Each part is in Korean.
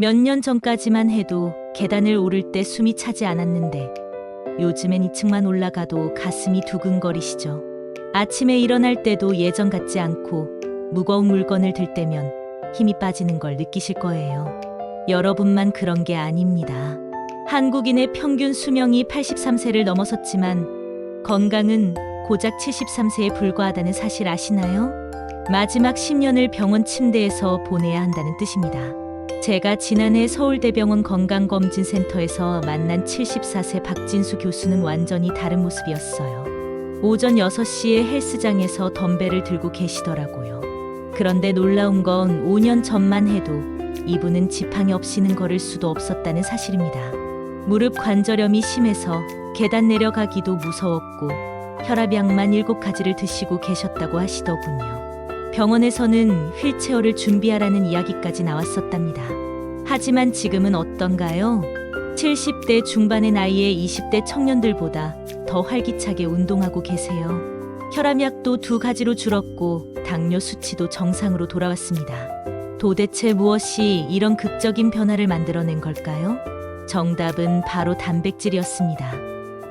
몇 년 전까지만 해도 계단을 오를 때 숨이 차지 않았는데 요즘엔 2층만 올라가도 가슴이 두근거리시죠. 아침에 일어날 때도 예전 같지 않고 무거운 물건을 들 때면 힘이 빠지는 걸 느끼실 거예요. 여러분만 그런 게 아닙니다. 한국인의 평균 수명이 83세를 넘어섰지만 건강은 고작 73세에 불과하다는 사실 아시나요? 마지막 10년을 병원 침대에서 보내야 한다는 뜻입니다. 제가 지난해 서울대병원 건강검진센터에서 만난 74세 박진수 교수는 완전히 다른 모습이었어요. 오전 6시에 헬스장에서 덤벨을 들고 계시더라고요. 그런데 놀라운 건 5년 전만 해도 이분은 지팡이 없이는 걸을 수도 없었다는 사실입니다. 무릎 관절염이 심해서 계단 내려가기도 무서웠고 혈압약만 7가지를 드시고 계셨다고 하시더군요. 병원에서는 휠체어를 준비하라는 이야기까지 나왔었답니다. 하지만 지금은 어떤가요? 70대 중반의 나이에 20대 청년들보다 더 활기차게 운동하고 계세요. 혈압약도 2가지로 줄었고 당뇨 수치도 정상으로 돌아왔습니다. 도대체 무엇이 이런 극적인 변화를 만들어낸 걸까요? 정답은 바로 단백질이었습니다.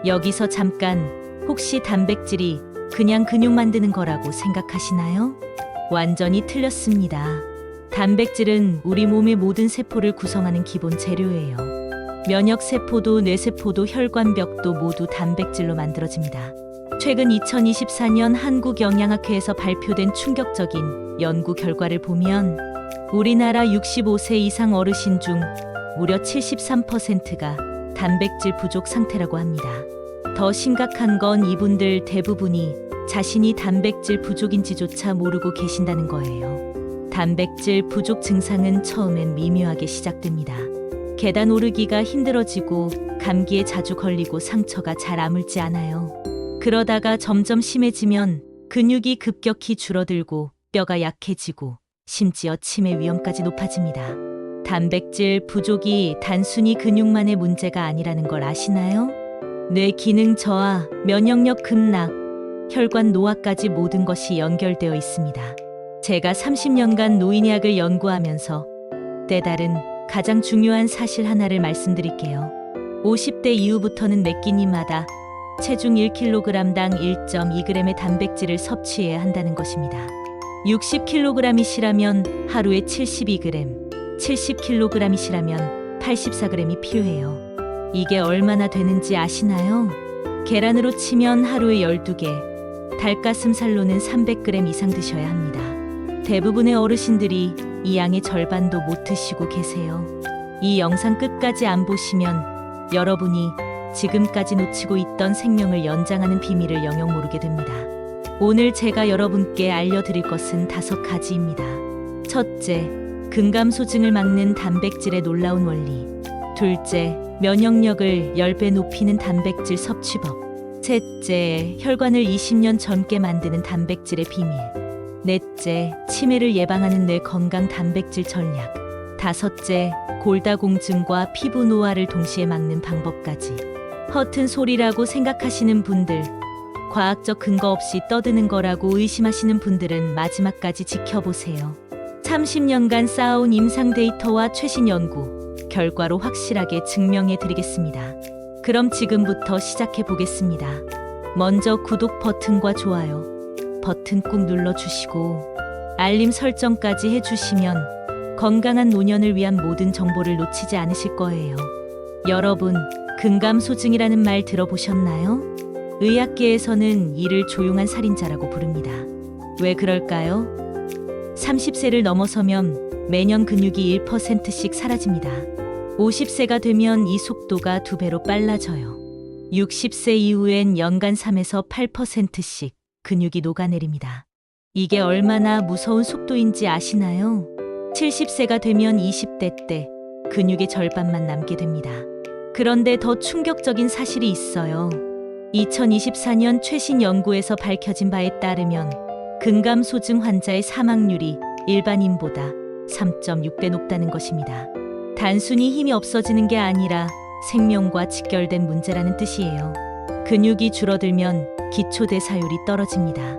여기서 잠깐, 혹시 단백질이 그냥 근육 만드는 거라고 생각하시나요? 완전히 틀렸습니다. 단백질은 우리 몸의 모든 세포를 구성하는 기본 재료예요. 면역세포도 뇌세포도 혈관벽도 모두 단백질로 만들어집니다. 최근 2024년 한국영양학회에서 발표된 충격적인 연구 결과를 보면 우리나라 65세 이상 어르신 중 무려 73%가 단백질 부족 상태라고 합니다. 더 심각한 건 이분들 대부분이 자신이 단백질 부족인지조차 모르고 계신다는 거예요. 단백질 부족 증상은 처음엔 미묘하게 시작됩니다. 계단 오르기가 힘들어지고 감기에 자주 걸리고 상처가 잘 아물지 않아요. 그러다가 점점 심해지면 근육이 급격히 줄어들고 뼈가 약해지고 심지어 치매 위험까지 높아집니다. 단백질 부족이 단순히 근육만의 문제가 아니라는 걸 아시나요? 뇌 기능 저하, 면역력 급락, 혈관 노화까지 모든 것이 연결되어 있습니다. 제가 30년간 노인의학을 연구하면서 때다른 가장 중요한 사실 하나를 말씀드릴게요. 50대 이후부터는 매 끼니마다 체중 1kg당 1.2g의 단백질을 섭취해야 한다는 것입니다. 60kg이시라면 하루에 72g, 70kg이시라면 84g이 필요해요. 이게 얼마나 되는지 아시나요? 계란으로 치면 하루에 12개, 닭가슴살로는 300g 이상 드셔야 합니다. 대부분의 어르신들이 이 양의 절반도 못 드시고 계세요. 이 영상 끝까지 안 보시면 여러분이 지금까지 놓치고 있던 생명을 연장하는 비밀을 영영 모르게 됩니다. 오늘 제가 여러분께 알려드릴 것은 5가지입니다. 첫째, 근감소증을 막는 단백질의 놀라운 원리. 둘째, 면역력을 10배 높이는 단백질 섭취법. 셋째, 혈관을 20년 젊게 만드는 단백질의 비밀. 넷째, 치매를 예방하는 뇌 건강 단백질 전략. 다섯째, 골다공증과 피부 노화를 동시에 막는 방법까지. 허튼 소리라고 생각하시는 분들, 과학적 근거 없이 떠드는 거라고 의심하시는 분들은 마지막까지 지켜보세요. 30년간 쌓아온 임상 데이터와 최신 연구, 결과로 확실하게 증명해 드리겠습니다. 그럼 지금부터 시작해 보겠습니다. 먼저 구독 버튼과 좋아요 버튼 꾹 눌러주시고 알림 설정까지 해주시면 건강한 노년을 위한 모든 정보를 놓치지 않으실 거예요. 여러분, 근감소증이라는 말 들어보셨나요? 의학계에서는 이를 조용한 살인자라고 부릅니다. 왜 그럴까요? 30세를 넘어서면 매년 근육이 1%씩 사라집니다. 50세가 되면 이 속도가 2배로 빨라져요. 60세 이후엔 연간 3에서 8%씩 근육이 녹아내립니다. 이게 얼마나 무서운 속도인지 아시나요? 70세가 되면 20대 때 근육의 절반만 남게 됩니다. 그런데 더 충격적인 사실이 있어요. 2024년 최신 연구에서 밝혀진 바에 따르면 근감소증 환자의 사망률이 일반인보다 3.6배 높다는 것입니다. 단순히 힘이 없어지는 게 아니라 생명과 직결된 문제라는 뜻이에요. 근육이 줄어들면 기초대사율이 떨어집니다.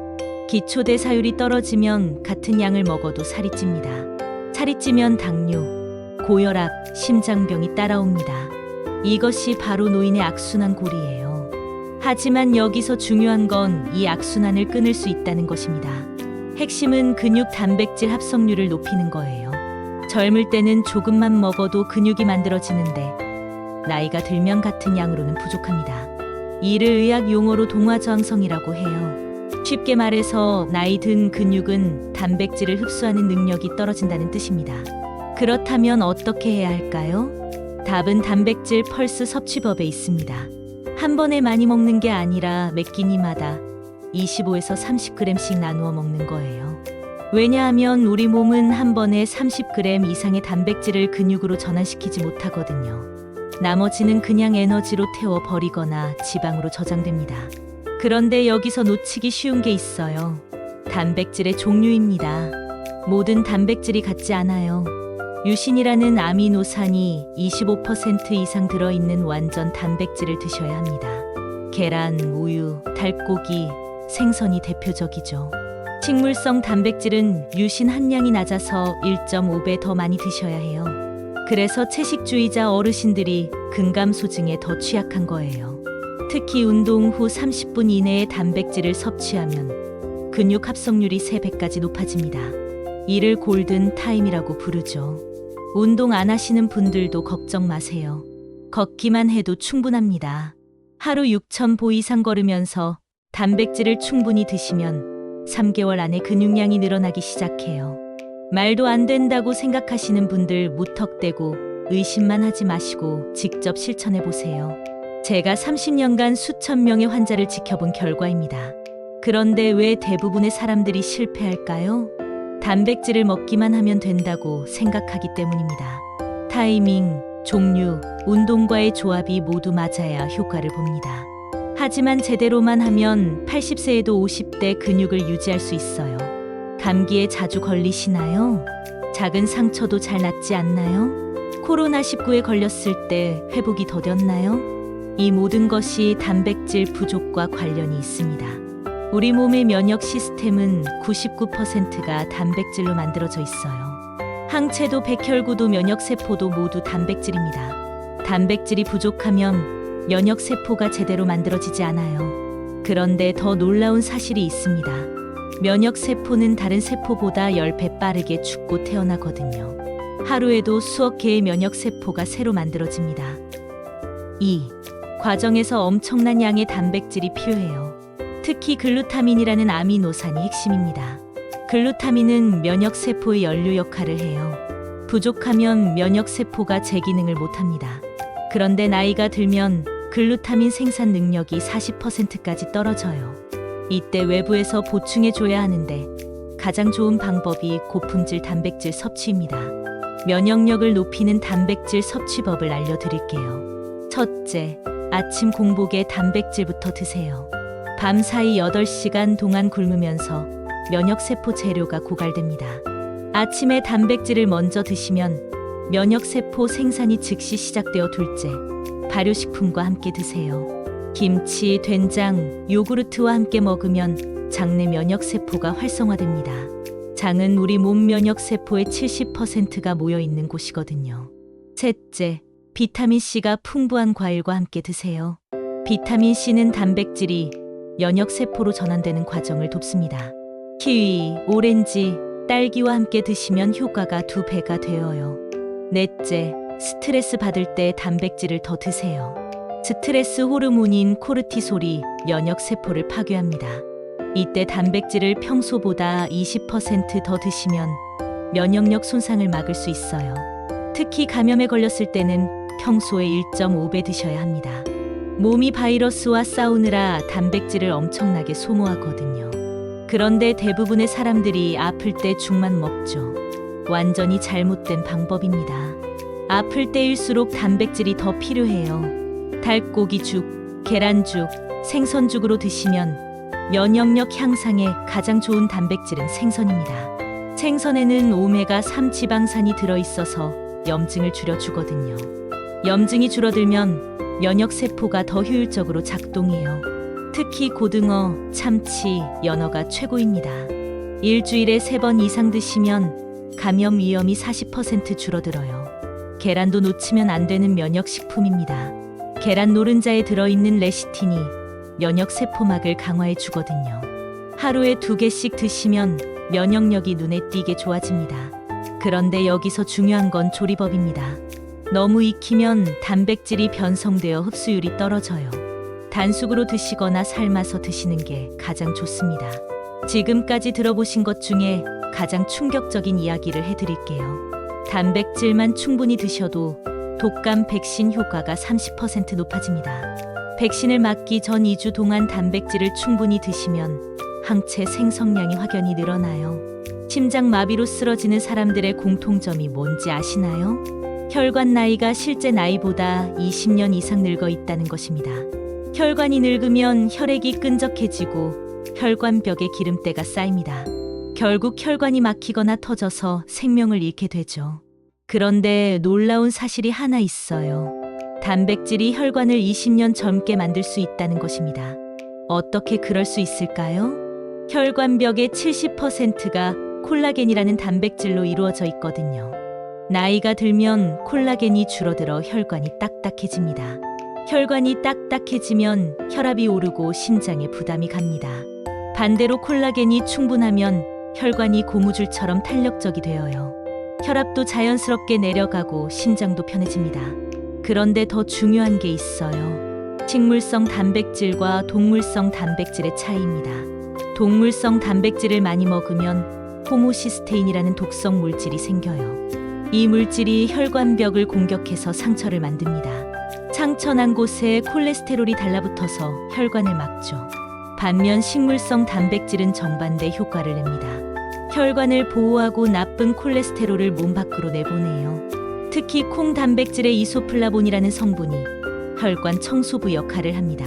기초대사율이 떨어지면 같은 양을 먹어도 살이 찝니다. 살이 찌면 당뇨, 고혈압, 심장병이 따라옵니다. 이것이 바로 노인의 악순환 고리예요. 하지만 여기서 중요한 건 이 악순환을 끊을 수 있다는 것입니다. 핵심은 근육 단백질 합성률을 높이는 거예요. 젊을 때는 조금만 먹어도 근육이 만들어지는데 나이가 들면 같은 양으로는 부족합니다. 이를 의학 용어로 동화저항성이라고 해요. 쉽게 말해서 나이 든 근육은 단백질을 흡수하는 능력이 떨어진다는 뜻입니다. 그렇다면 어떻게 해야 할까요? 답은 단백질 펄스 섭취법에 있습니다. 한 번에 많이 먹는 게 아니라 매 끼니마다 25에서 30g씩 나누어 먹는 거예요. 왜냐하면 우리 몸은 한 번에 30g 이상의 단백질을 근육으로 전환시키지 못하거든요. 나머지는 그냥 에너지로 태워 버리거나 지방으로 저장됩니다. 그런데 여기서 놓치기 쉬운 게 있어요. 단백질의 종류입니다. 모든 단백질이 같지 않아요. 유신이라는 아미노산이 25% 이상 들어있는 완전 단백질을 드셔야 합니다. 계란, 우유, 닭고기, 생선이 대표적이죠. 식물성 단백질은 유신 함량이 낮아서 1.5배 더 많이 드셔야 해요. 그래서 채식주의자 어르신들이 근감소증에 더 취약한 거예요. 특히 운동 후 30분 이내에 단백질을 섭취하면 근육 합성률이 3배까지 높아집니다. 이를 골든 타임이라고 부르죠. 운동 안 하시는 분들도 걱정 마세요. 걷기만 해도 충분합니다. 하루 6,000보 이상 걸으면서 단백질을 충분히 드시면 3개월 안에 근육량이 늘어나기 시작해요. 말도 안 된다고 생각하시는 분들 무턱대고 의심만 하지 마시고 직접 실천해 보세요. 제가 30년간 수천 명의 환자를 지켜본 결과입니다. 그런데 왜 대부분의 사람들이 실패할까요? 단백질을 먹기만 하면 된다고 생각하기 때문입니다. 타이밍, 종류, 운동과의 조합이 모두 맞아야 효과를 봅니다. 하지만 제대로만 하면 80세에도 50대 근육을 유지할 수 있어요. 감기에 자주 걸리시나요? 작은 상처도 잘 낫지 않나요? 코로나19에 걸렸을 때 회복이 더뎠나요? 이 모든 것이 단백질 부족과 관련이 있습니다. 우리 몸의 면역 시스템은 99%가 단백질로 만들어져 있어요. 항체도 백혈구도 면역세포도 모두 단백질입니다. 단백질이 부족하면 면역세포가 제대로 만들어지지 않아요. 그런데 더 놀라운 사실이 있습니다. 면역세포는 다른 세포보다 10배 빠르게 죽고 태어나거든요. 하루에도 수억 개의 면역세포가 새로 만들어집니다. 이 과정에서 엄청난 양의 단백질이 필요해요. 특히 글루타민이라는 아미노산이 핵심입니다. 글루타민은 면역세포의 연료 역할을 해요. 부족하면 면역세포가 제 기능을 못합니다. 그런데 나이가 들면 글루타민 생산 능력이 40%까지 떨어져요. 이때 외부에서 보충해줘야 하는데 가장 좋은 방법이 고품질 단백질 섭취입니다. 면역력을 높이는 단백질 섭취법을 알려드릴게요. 첫째, 아침 공복에 단백질부터 드세요. 밤사이 8시간 동안 굶으면서 면역세포 재료가 고갈됩니다. 아침에 단백질을 먼저 드시면 면역세포 생산이 즉시 시작되어 둘째, 발효식품과 함께 드세요. 김치, 된장, 요구르트와 함께 먹으면 장내 면역세포가 활성화됩니다. 장은 우리 몸 면역세포의 70%가 모여있는 곳이거든요. 셋째, 비타민C가 풍부한 과일과 함께 드세요. 비타민C는 단백질이 면역세포로 전환되는 과정을 돕습니다. 키위, 오렌지, 딸기와 함께 드시면 효과가 2배가 되어요. 넷째, 스트레스 받을 때 단백질을 더 드세요. 스트레스 호르몬인 코르티솔이 면역세포를 파괴합니다. 이때 단백질을 평소보다 20% 더 드시면 면역력 손상을 막을 수 있어요. 특히 감염에 걸렸을 때는 평소에 1.5배 드셔야 합니다. 몸이 바이러스와 싸우느라 단백질을 엄청나게 소모하거든요. 그런데 대부분의 사람들이 아플 때 죽만 먹죠. 완전히 잘못된 방법입니다. 아플 때일수록 단백질이 더 필요해요. 닭고기죽, 계란죽, 생선죽으로 드시면 면역력 향상에 가장 좋은 단백질은 생선입니다. 생선에는 오메가3 지방산이 들어있어서 염증을 줄여주거든요. 염증이 줄어들면 면역세포가 더 효율적으로 작동해요. 특히 고등어, 참치, 연어가 최고입니다. 일주일에 3번 이상 드시면 감염 위험이 40% 줄어들어요. 계란도 놓치면 안 되는 면역식품입니다. 계란 노른자에 들어있는 레시틴이 면역 세포막을 강화해 주거든요. 하루에 2개씩 드시면 면역력이 눈에 띄게 좋아집니다. 그런데 여기서 중요한 건 조리법입니다. 너무 익히면 단백질이 변성되어 흡수율이 떨어져요. 단숙으로 드시거나 삶아서 드시는 게 가장 좋습니다. 지금까지 들어보신 것 중에 가장 충격적인 이야기를 해드릴게요. 단백질만 충분히 드셔도 독감 백신 효과가 30% 높아집니다. 백신을 맞기 전 2주 동안 단백질을 충분히 드시면 항체 생성량이 확연히 늘어나요. 심장마비로 쓰러지는 사람들의 공통점이 뭔지 아시나요? 혈관 나이가 실제 나이보다 20년 이상 늙어 있다는 것입니다. 혈관이 늙으면 혈액이 끈적해지고 혈관벽에 기름때가 쌓입니다. 결국 혈관이 막히거나 터져서 생명을 잃게 되죠. 그런데 놀라운 사실이 하나 있어요. 단백질이 혈관을 20년 젊게 만들 수 있다는 것입니다. 어떻게 그럴 수 있을까요? 혈관벽의 70%가 콜라겐이라는 단백질로 이루어져 있거든요. 나이가 들면 콜라겐이 줄어들어 혈관이 딱딱해집니다. 혈관이 딱딱해지면 혈압이 오르고 심장에 부담이 갑니다. 반대로 콜라겐이 충분하면 혈관이 고무줄처럼 탄력적이 되어요. 혈압도 자연스럽게 내려가고 심장도 편해집니다. 그런데 더 중요한 게 있어요. 식물성 단백질과 동물성 단백질의 차이입니다. 동물성 단백질을 많이 먹으면 호모시스테인이라는 독성 물질이 생겨요. 이 물질이 혈관벽을 공격해서 상처를 만듭니다. 상처난 곳에 콜레스테롤이 달라붙어서 혈관을 막죠. 반면 식물성 단백질은 정반대 효과를 냅니다. 혈관을 보호하고 나쁜 콜레스테롤을 몸 밖으로 내보내요. 특히 콩 단백질의 이소플라본이라는 성분이 혈관 청소부 역할을 합니다.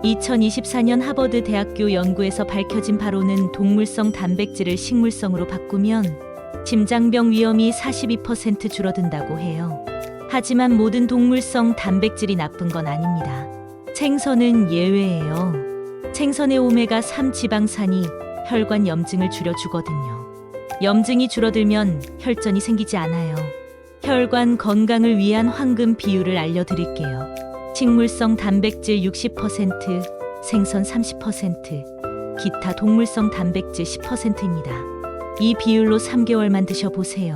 2024년 하버드 대학교 연구에서 밝혀진 바로는 동물성 단백질을 식물성으로 바꾸면 심장병 위험이 42% 줄어든다고 해요. 하지만 모든 동물성 단백질이 나쁜 건 아닙니다. 생선은 예외예요. 생선의 오메가3 지방산이 혈관 염증을 줄여주거든요. 염증이 줄어들면 혈전이 생기지 않아요. 혈관 건강을 위한 황금 비율을 알려드릴게요. 식물성 단백질 60%, 생선 30%, 기타 동물성 단백질 10%입니다. 이 비율로 3개월만 드셔보세요.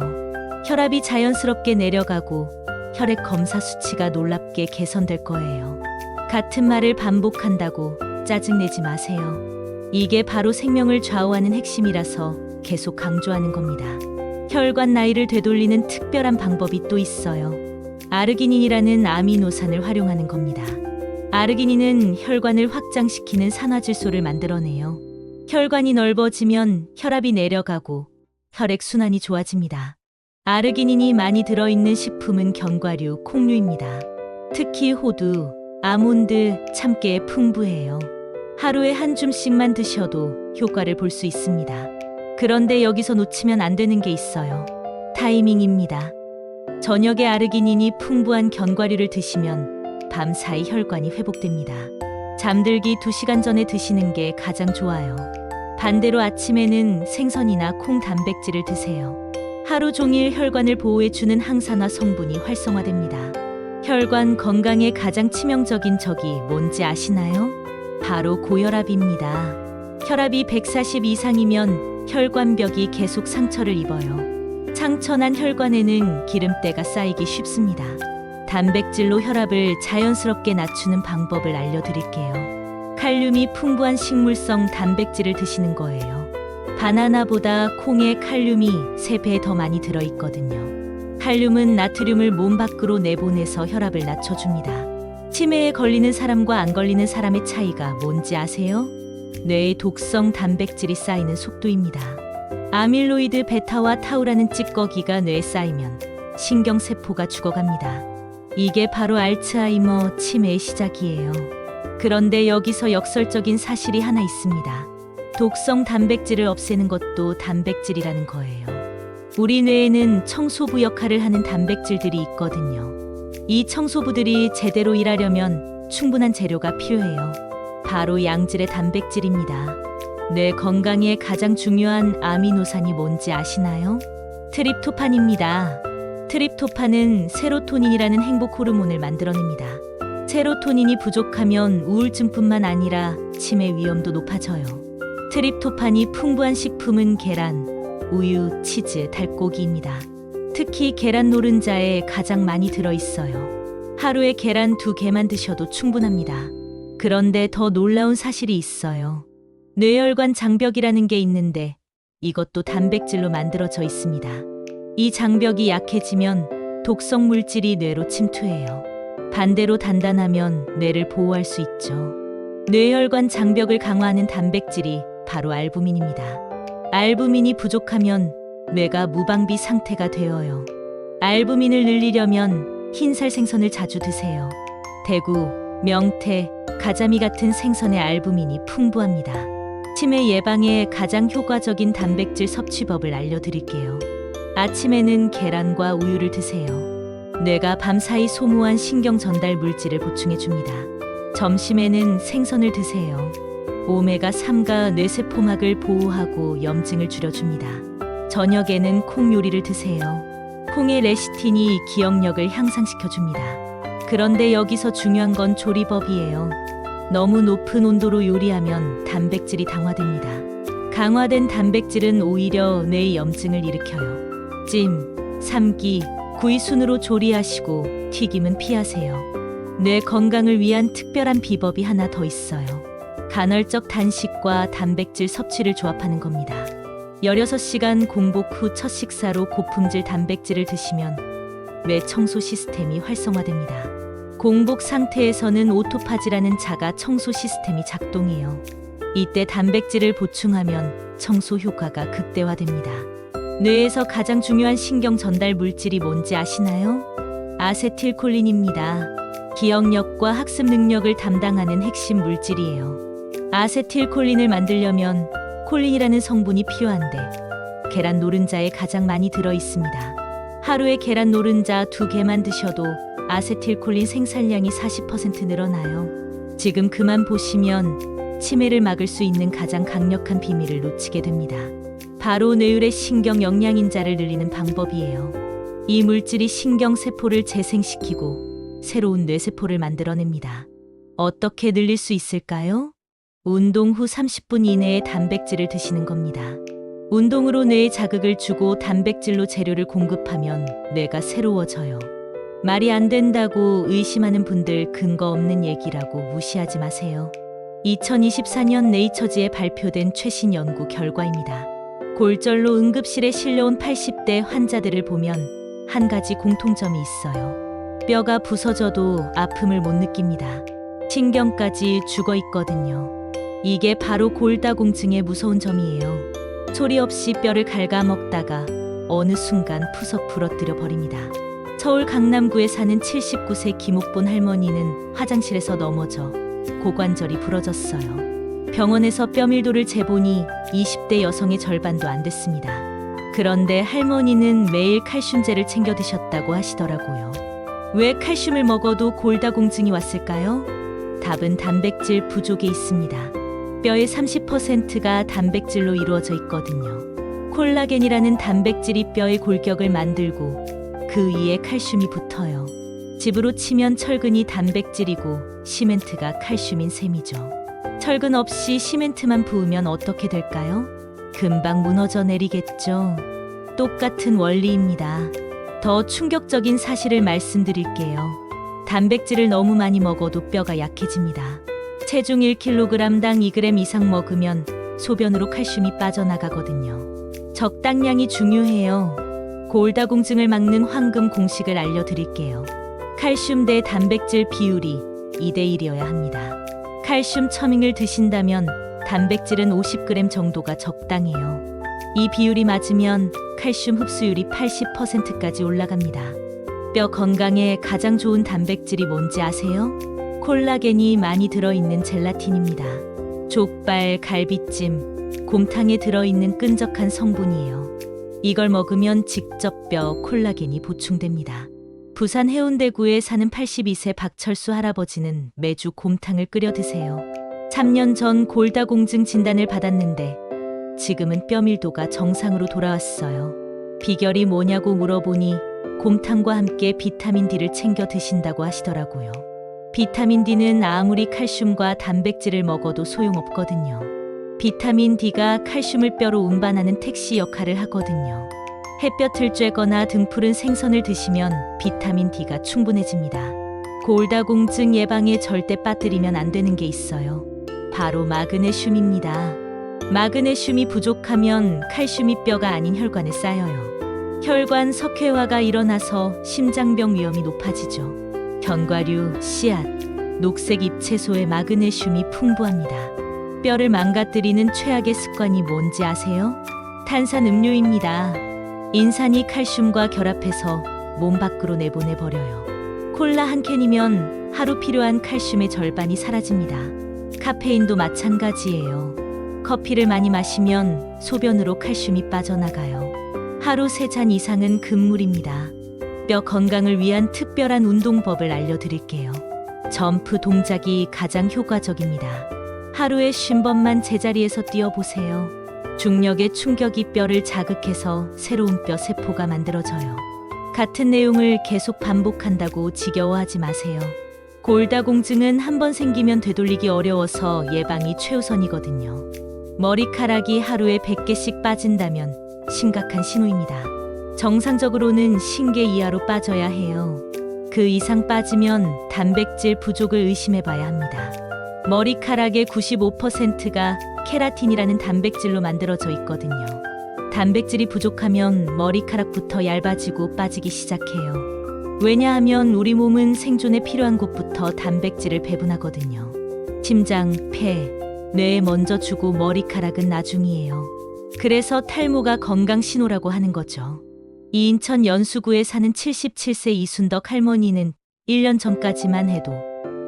혈압이 자연스럽게 내려가고 혈액 검사 수치가 놀랍게 개선될 거예요. 같은 말을 반복한다고 짜증내지 마세요. 이게 바로 생명을 좌우하는 핵심이라서 계속 강조하는 겁니다. 혈관 나이를 되돌리는 특별한 방법이 또 있어요. 아르기닌이라는 아미노산을 활용하는 겁니다. 아르기닌은 혈관을 확장시키는 산화질소를 만들어내요. 혈관이 넓어지면 혈압이 내려가고 혈액 순환이 좋아집니다. 아르기닌이 많이 들어있는 식품은 견과류, 콩류입니다. 특히 호두, 아몬드, 참깨에 풍부해요. 하루에 한 줌씩만 드셔도 효과를 볼 수 있습니다. 그런데 여기서 놓치면 안 되는 게 있어요. 타이밍입니다. 저녁에 아르기닌이 풍부한 견과류를 드시면 밤사이 혈관이 회복됩니다. 잠들기 2시간 전에 드시는 게 가장 좋아요. 반대로 아침에는 생선이나 콩 단백질을 드세요. 하루 종일 혈관을 보호해주는 항산화 성분이 활성화됩니다. 혈관 건강에 가장 치명적인 적이 뭔지 아시나요? 바로 고혈압입니다. 혈압이 140 이상이면 혈관벽이 계속 상처를 입어요. 상처난 혈관에는 기름때가 쌓이기 쉽습니다. 단백질로 혈압을 자연스럽게 낮추는 방법을 알려드릴게요. 칼륨이 풍부한 식물성 단백질을 드시는 거예요. 바나나보다 콩에 칼륨이 3배 더 많이 들어있거든요. 칼륨은 나트륨을 몸 밖으로 내보내서 혈압을 낮춰줍니다. 치매에 걸리는 사람과 안 걸리는 사람의 차이가 뭔지 아세요? 뇌에 독성 단백질이 쌓이는 속도입니다. 아밀로이드 베타와 타우라는 찌꺼기가 뇌에 쌓이면 신경세포가 죽어갑니다. 이게 바로 알츠하이머 치매의 시작이에요. 그런데 여기서 역설적인 사실이 하나 있습니다. 독성 단백질을 없애는 것도 단백질이라는 거예요. 우리 뇌에는 청소부 역할을 하는 단백질들이 있거든요. 이 청소부들이 제대로 일하려면 충분한 재료가 필요해요. 바로 양질의 단백질입니다. 뇌 건강에 가장 중요한 아미노산이 뭔지 아시나요? 트립토판입니다. 트립토판은 세로토닌이라는 행복 호르몬을 만들어냅니다. 세로토닌이 부족하면 우울증뿐만 아니라 치매 위험도 높아져요. 트립토판이 풍부한 식품은 계란, 우유, 치즈, 닭고기입니다. 특히 계란 노른자에 가장 많이 들어있어요. 하루에 계란 2개만 드셔도 충분합니다. 그런데 더 놀라운 사실이 있어요. 뇌혈관 장벽이라는 게 있는데 이것도 단백질로 만들어져 있습니다. 이 장벽이 약해지면 독성 물질이 뇌로 침투해요. 반대로 단단하면 뇌를 보호할 수 있죠. 뇌혈관 장벽을 강화하는 단백질이 바로 알부민입니다. 알부민이 부족하면 뇌가 무방비 상태가 되어요. 알부민을 늘리려면 흰살 생선을 자주 드세요. 대구, 명태, 가자미 같은 생선의 알부민이 풍부합니다. 치매 예방에 가장 효과적인 단백질 섭취법을 알려드릴게요. 아침에는 계란과 우유를 드세요. 뇌가 밤사이 소모한 신경 전달 물질을 보충해줍니다. 점심에는 생선을 드세요. 오메가3가 뇌세포막을 보호하고 염증을 줄여줍니다. 저녁에는 콩 요리를 드세요. 콩의 레시틴이 기억력을 향상시켜줍니다. 그런데 여기서 중요한 건 조리법이에요. 너무 높은 온도로 요리하면 단백질이 강화됩니다. 강화된 단백질은 오히려 뇌의 염증을 일으켜요. 찜, 삶기, 구이 순으로 조리하시고 튀김은 피하세요. 뇌 건강을 위한 특별한 비법이 하나 더 있어요. 간헐적 단식과 단백질 섭취를 조합하는 겁니다. 16시간 공복 후 첫 식사로 고품질 단백질을 드시면 뇌 청소 시스템이 활성화됩니다. 공복 상태에서는 오토파지라는 자가 청소 시스템이 작동해요. 이때 단백질을 보충하면 청소 효과가 극대화됩니다. 뇌에서 가장 중요한 신경 전달 물질이 뭔지 아시나요? 아세틸콜린입니다. 기억력과 학습 능력을 담당하는 핵심 물질이에요. 아세틸콜린을 만들려면 콜린이라는 성분이 필요한데 계란 노른자에 가장 많이 들어 있습니다. 하루에 계란 노른자 2개만 드셔도 아세틸콜린 생산량이 40% 늘어나요. 지금 그만 보시면 치매를 막을 수 있는 가장 강력한 비밀을 놓치게 됩니다. 바로 뇌율의 신경 영양인자를 늘리는 방법이에요. 이 물질이 신경세포를 재생시키고 새로운 뇌세포를 만들어냅니다. 어떻게 늘릴 수 있을까요? 운동 후 30분 이내에 단백질을 드시는 겁니다. 운동으로 뇌에 자극을 주고 단백질로 재료를 공급하면 뇌가 새로워져요. 말이 안 된다고 의심하는 분들 근거 없는 얘기라고 무시하지 마세요. 2024년 네이처지에 발표된 최신 연구 결과입니다. 골절로 응급실에 실려온 80대 환자들을 보면 한 가지 공통점이 있어요. 뼈가 부서져도 아픔을 못 느낍니다. 신경까지 죽어 있거든요. 이게 바로 골다공증의 무서운 점이에요. 소리 없이 뼈를 갉아먹다가 어느 순간 푸석 부러뜨려 버립니다. 서울 강남구에 사는 79세 김옥본 할머니는 화장실에서 넘어져 고관절이 부러졌어요. 병원에서 뼈 밀도를 재보니 20대 여성의 절반도 안 됐습니다. 그런데 할머니는 매일 칼슘제를 챙겨 드셨다고 하시더라고요. 왜 칼슘을 먹어도 골다공증이 왔을까요? 답은 단백질 부족에 있습니다. 뼈의 30%가 단백질로 이루어져 있거든요. 콜라겐이라는 단백질이 뼈의 골격을 만들고 그 위에 칼슘이 붙어요. 집으로 치면 철근이 단백질이고 시멘트가 칼슘인 셈이죠. 철근 없이 시멘트만 부으면 어떻게 될까요? 금방 무너져 내리겠죠. 똑같은 원리입니다. 더 충격적인 사실을 말씀드릴게요. 단백질을 너무 많이 먹어도 뼈가 약해집니다. 체중 1kg당 2g 이상 먹으면 소변으로 칼슘이 빠져나가거든요. 적당량이 중요해요. 골다공증을 막는 황금 공식을 알려드릴게요. 칼슘 대 단백질 비율이 2대1이어야 합니다. 칼슘 1000mg을 드신다면 단백질은 50g 정도가 적당해요. 이 비율이 맞으면 칼슘 흡수율이 80%까지 올라갑니다. 뼈 건강에 가장 좋은 단백질이 뭔지 아세요? 콜라겐이 많이 들어있는 젤라틴입니다. 족발, 갈비찜, 곰탕에 들어있는 끈적한 성분이에요. 이걸 먹으면 직접 뼈 콜라겐이 보충됩니다. 부산 해운대구에 사는 82세 박철수 할아버지는 매주 곰탕을 끓여 드세요. 3년 전 골다공증 진단을 받았는데 지금은 뼈 밀도가 정상으로 돌아왔어요. 비결이 뭐냐고 물어보니 곰탕과 함께 비타민 D를 챙겨 드신다고 하시더라고요. 비타민 D는 아무리 칼슘과 단백질을 먹어도 소용없거든요. 비타민 D가 칼슘을 뼈로 운반하는 택시 역할을 하거든요. 햇볕을 쬐거나 등푸른 생선을 드시면 비타민 D가 충분해집니다. 골다공증 예방에 절대 빠뜨리면 안 되는 게 있어요. 바로 마그네슘입니다. 마그네슘이 부족하면 칼슘이 뼈가 아닌 혈관에 쌓여요. 혈관 석회화가 일어나서 심장병 위험이 높아지죠. 견과류, 씨앗, 녹색 잎채소에 마그네슘이 풍부합니다. 뼈를 망가뜨리는 최악의 습관이 뭔지 아세요? 탄산음료입니다. 인산이 칼슘과 결합해서 몸 밖으로 내보내버려요. 콜라 한 캔이면 하루 필요한 칼슘의 절반이 사라집니다. 카페인도 마찬가지예요. 커피를 많이 마시면 소변으로 칼슘이 빠져나가요. 하루 3잔 이상은 금물입니다. 뼈 건강을 위한 특별한 운동법을 알려드릴게요. 점프 동작이 가장 효과적입니다. 하루에 50번만 제자리에서 뛰어보세요. 중력의 충격이 뼈를 자극해서 새로운 뼈 세포가 만들어져요. 같은 내용을 계속 반복한다고 지겨워하지 마세요. 골다공증은 한번 생기면 되돌리기 어려워서 예방이 최우선이거든요. 머리카락이 하루에 100개씩 빠진다면 심각한 신호입니다. 정상적으로는 신개 이하로 빠져야 해요. 그 이상 빠지면 단백질 부족을 의심해봐야 합니다. 머리카락의 95%가 케라틴이라는 단백질로 만들어져 있거든요. 단백질이 부족하면 머리카락부터 얇아지고 빠지기 시작해요. 왜냐하면 우리 몸은 생존에 필요한 곳부터 단백질을 배분하거든요. 심장, 폐, 뇌에 먼저 주고 머리카락은 나중이에요. 그래서 탈모가 건강 신호라고 하는 거죠. 이 인천 연수구에 사는 77세 이순덕 할머니는 1년 전까지만 해도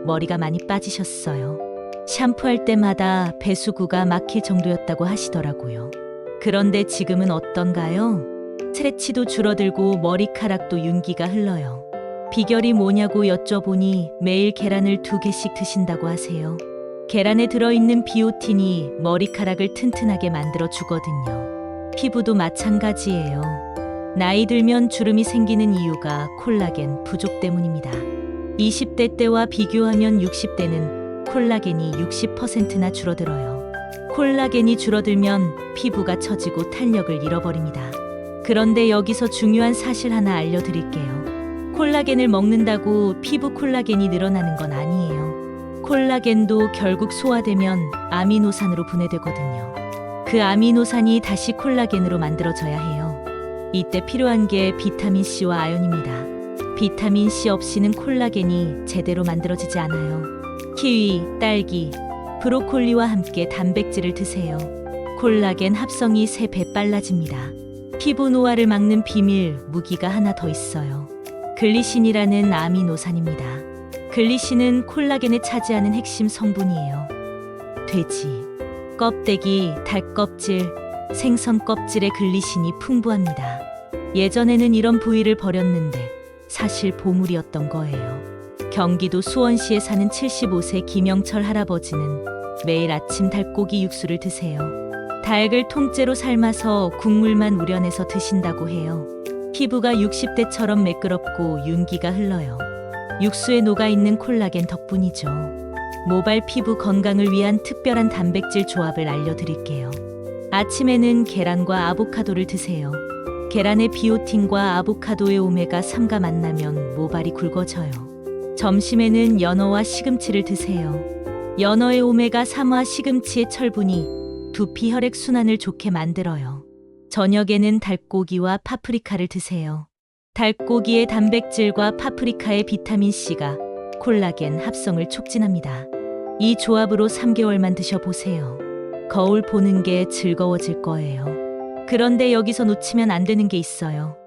머리가 많이 빠지셨어요. 샴푸할 때마다 배수구가 막힐 정도였다고 하시더라고요. 그런데 지금은 어떤가요? 스트레치도 줄어들고 머리카락도 윤기가 흘러요. 비결이 뭐냐고 여쭤보니 매일 계란을 2개씩 드신다고 하세요. 계란에 들어있는 비오틴이 머리카락을 튼튼하게 만들어 주거든요. 피부도 마찬가지예요. 나이 들면 주름이 생기는 이유가 콜라겐 부족 때문입니다. 20대 때와 비교하면 60대는 콜라겐이 60%나 줄어들어요. 콜라겐이 줄어들면 피부가 처지고 탄력을 잃어버립니다. 그런데 여기서 중요한 사실 하나 알려드릴게요. 콜라겐을 먹는다고 피부 콜라겐이 늘어나는 건 아니에요. 콜라겐도 결국 소화되면 아미노산으로 분해되거든요. 그 아미노산이 다시 콜라겐으로 만들어져야 해요. 이때 필요한 게 비타민C와 아연입니다. 비타민C 없이는 콜라겐이 제대로 만들어지지 않아요. 키위, 딸기, 브로콜리와 함께 단백질을 드세요. 콜라겐 합성이 3배 빨라집니다. 피부 노화를 막는 비밀 무기가 하나 더 있어요. 글리신이라는 아미노산입니다. 글리신은 콜라겐에 차지하는 핵심 성분이에요. 돼지, 껍데기, 닭 껍질, 생선 껍질에 글리신이 풍부합니다. 예전에는 이런 부위를 버렸는데 사실 보물이었던 거예요. 경기도 수원시에 사는 75세 김영철 할아버지는 매일 아침 닭고기 육수를 드세요. 닭을 통째로 삶아서 국물만 우려내서 드신다고 해요. 피부가 60대처럼 매끄럽고 윤기가 흘러요. 육수에 녹아있는 콜라겐 덕분이죠. 모발 피부 건강을 위한 특별한 단백질 조합을 알려드릴게요. 아침에는 계란과 아보카도를 드세요. 계란의 비오틴과 아보카도의 오메가3가 만나면 모발이 굵어져요. 점심에는 연어와 시금치를 드세요. 연어의 오메가3와 시금치의 철분이 두피 혈액 순환을 좋게 만들어요. 저녁에는 닭고기와 파프리카를 드세요. 닭고기의 단백질과 파프리카의 비타민C가 콜라겐 합성을 촉진합니다. 이 조합으로 3개월만 드셔보세요. 거울 보는 게 즐거워질 거예요. 그런데 여기서 놓치면 안 되는 게 있어요.